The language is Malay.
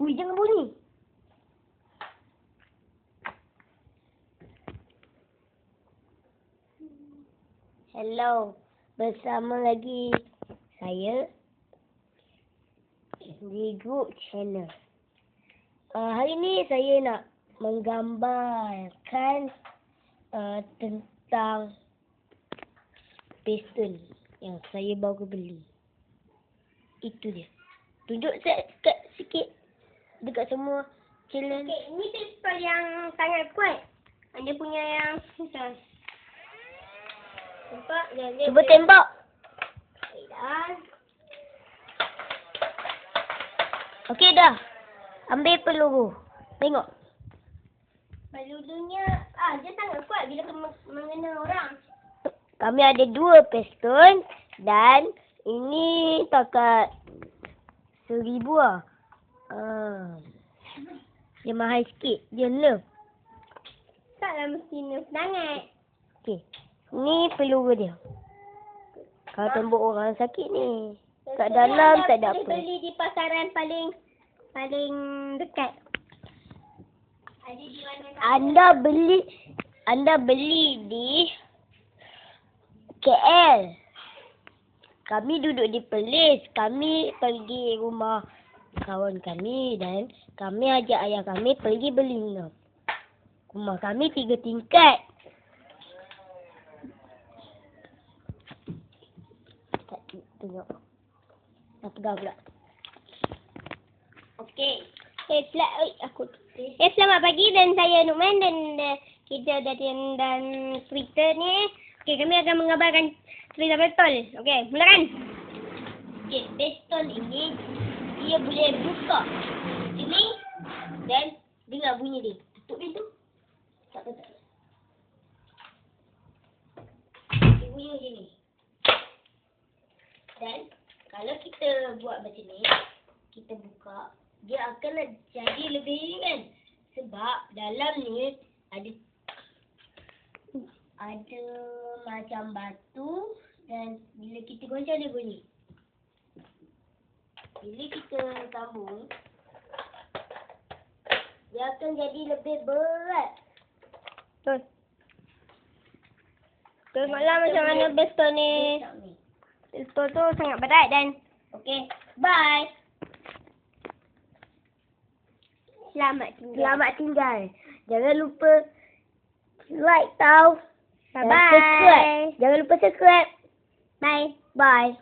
Ui, jangan bunyi. Hello. Bersama lagi saya di Group Channel. Hari ni saya nak menggambarkan tentang piston yang saya baru beli. Itu dia. Tunjuk sikit dekat semua channel. Okay, ini piston yang sangat kuat. Dia punya yang susah. Nampak? Cuba tembak. Dah. Okey dah. Ambil peluru. Tengok. Pelurunya, dia sangat kuat bila mengena orang. Kami ada 2 piston dan ini takat 1000 lah. Dia mahal sikit. Dia nerf. Taklah mesti nerf sangat. Okey. Ni peluru dia. Kalau tembak orang sakit ni. Kat dalam tak ada boleh apa. beli di pasaran paling dekat. Ada di mana? Anda beli di KL. Kami duduk di Perlis. Kami pergi rumah kawan kami dan kami ajak ayah kami pergi beli. Rumah kami 3 tingkat. Tengok. Nak pegang pula. Okey. Selamat pagi dan saya Nukman dan kita dan cerita ni. Okey, kami akan menggambarkan cerita betul. Okey, mulakan. Okey, piston ini dia boleh buka sini dan dengar bunyi dia. Tutup pintu. Tak. Dia bunyi macam ni. Dan kalau kita buat macam ni, kita buka, dia akan jadi lebih ringan. Sebab dalam ni ada macam batu dan bila kita goncang dia bunyi. Bila kita sambung, dia akan jadi lebih berat. Tengoklah macam mana piston ni. Piston tu sangat berat dan okey, bye. Selamat tinggal. Jangan lupa like tau. Bye-bye. Jangan lupa subscribe. Bye. Bye.